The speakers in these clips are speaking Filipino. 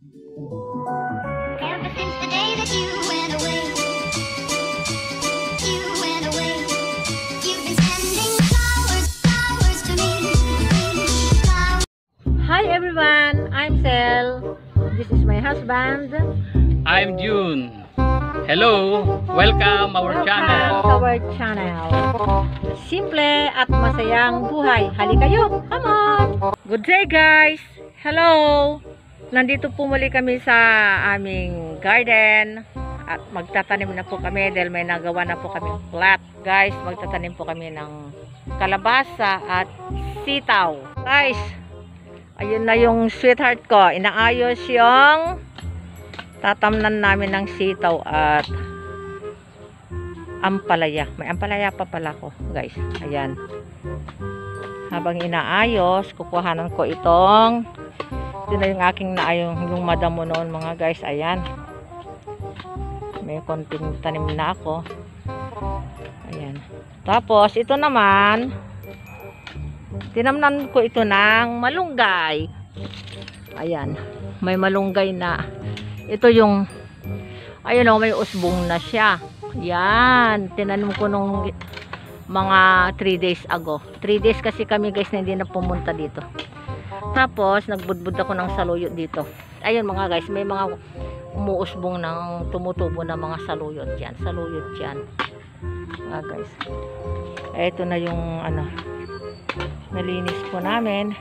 Ever since the day that you went away, you've been sending flowers, flowers to me. Flowers. Hi everyone, I'm Sel. This is my husband. I'm June. Hello, welcome our channel. To our channel. Simple at masayang buhay. Halika kayo, come on. Good day guys. Hello. Nandito po muli kami sa aming garden. At magtatanim na po kami dahil may nagawa na po kami plot. Guys, magtatanim po kami ng kalabasa at sitaw. Guys, ayun na yung sweetheart ko. Inaayos yung tatamnan namin ng sitaw at ampalaya. May ampalaya pa pala ko, guys. Ayan. Habang inaayos, kukuhanan ko itong ito na yung aking naayong yung madam mo noon mga guys. Ayan. May konting tanim na ako. Ayan. Tapos, ito naman tinamnan ko ito ng malunggay. Ayan. May malunggay na. Ito yung ayun o, may usbong na siya. Yan. Tinanim ko nung mga 3 days ago. 3 days kasi kami guys na hindi na pumunta dito. Tapos, nagbudbud ako ng saluyot dito. Ayun mga guys, may mga umuusbong ng tumutubo na mga saluyot yan. Saluyot yan. Mga guys. Ito na yung ano, nalinis po namin.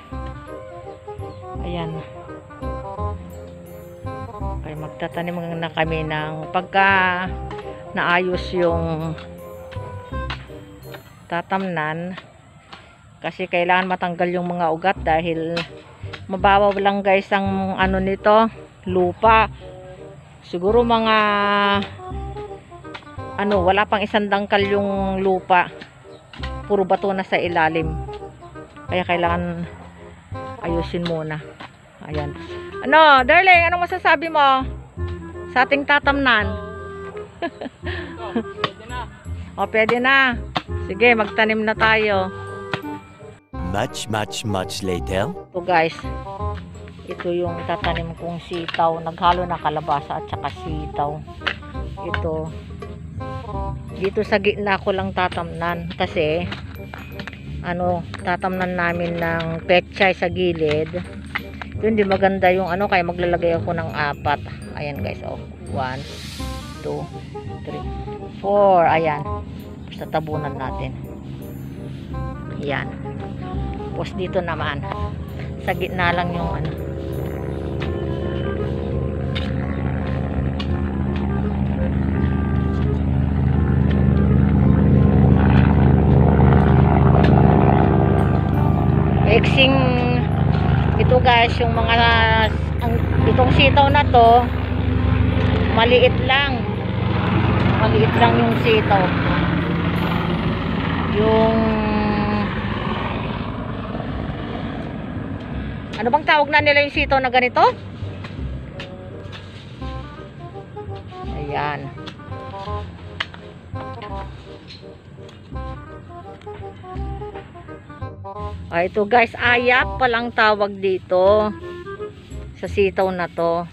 Ayan. Okay, magtatanim na kami ng pagka naayos yung tatamnan. Kasi kailangan matanggal yung mga ugat dahil mababaw lang guys ang ano nito, lupa. Siguro mga ano, wala pang 1 dangkal yung lupa. Puro bato na sa ilalim. Kaya kailangan ayusin muna. Ayan. Ano, darling, anong masasabi mo sa ating tatamnan? O, pwede na. Sige, magtanim na tayo. Much later. Ito guys, ito yung tatanim kong sitaw. Naghalo na kalabasa at saka sitaw. Ito. Dito sa gitna ko lang tatamnan. Kasi, ano, tatamnan namin ng pechay sa gilid. Ito hindi maganda yung ano, kaya maglalagay ako ng 4. Ayan guys, oh. 1, 2, 3, 4. Ayan. Basta tabunan natin. Ayan. Tapos dito naman sa gitna lang yung ano. Eksing ito guys, yung mga itong sitaw na to maliit lang yung sitaw. Yung ano bang tawag na nila yung sitaw na ganito? Ayan. Ito guys, ayap palang tawag dito sa sitaw na to.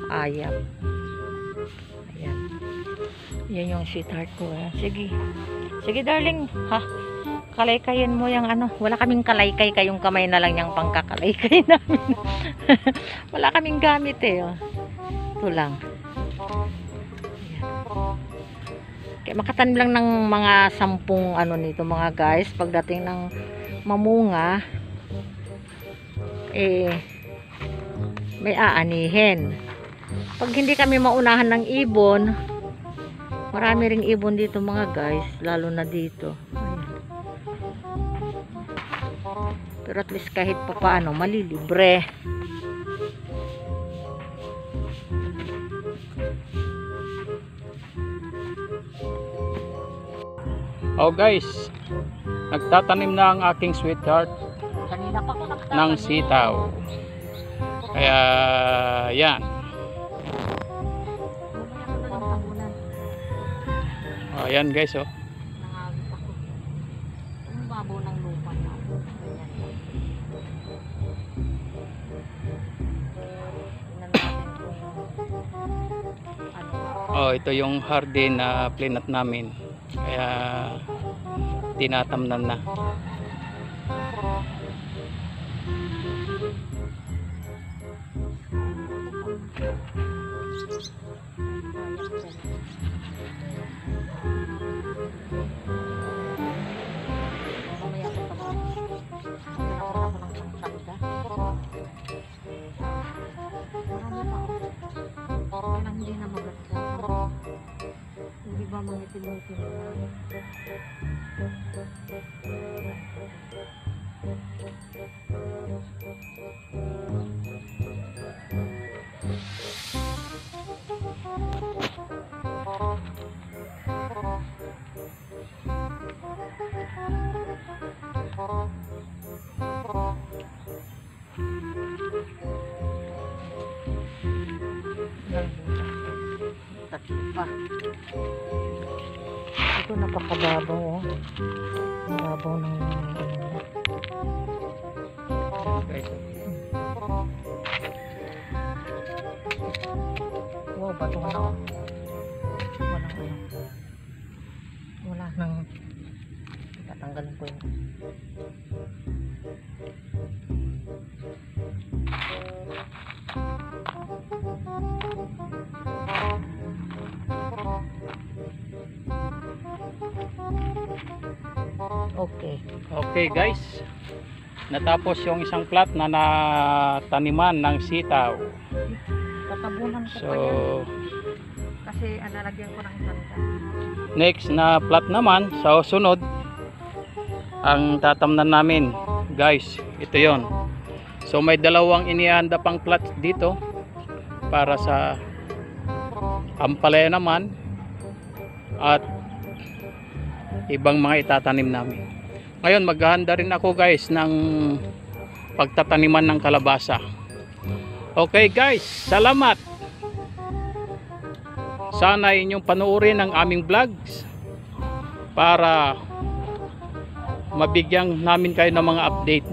Ayap. Ayan. Yan yung sweetheart ko. Sige. Sige darling. Ha? Kalaykayin mo yung ano. Wala kaming kalaykay, kayong kamay na lang yung pangkakalaykay namin. Wala kaming gamit eh. Oh. Ito lang. Kaya makatanim lang ng mga 10 ano nito mga guys. Pagdating ng mamunga, eh, may aanihin. Pag hindi kami maunahan ng ibon, marami ring ibon dito mga guys. Lalo na dito. Pero at least kahit pa paano malilibre. Oh guys, nagtatanim na ang aking sweetheart Kanina pa ako ng sitaw. Kaya yan. Oh, yan guys oh. Nangagit ako. Ang babaw ng lupa na. Ayan. Tingnan Oh, ito yung hardin na plinat namin. Kaya tinatamnan na. Mamaya ko pa ba? Ako ng pangsalga. Marami pa ako. Kailang hindi na maganda. Hindi ba mangitim-ngitim na? Tatlo pa. Ito napakababaw, oh. Ang babaw ng Guys, wow, bato na, oh. Walang ano. Wala nang tatanggalin ko yun. Okay. okay guys, natapos yung isang plot na nataniman ng sitaw. Tatabunan ko So pa yan. Kasi analagyan ko ng sangka. next na plot naman sa sunod ang tatamnan namin guys, ito yon. So may dalawang inihanda pang plot dito para sa ampalaya naman at ibang mga itatanim namin. Ngayon maghahanda rin ako guys ng pagtataniman ng kalabasa. Okay guys, salamat. Sana inyong panoorin ang aming vlogs para mabigyan namin kayo ng mga update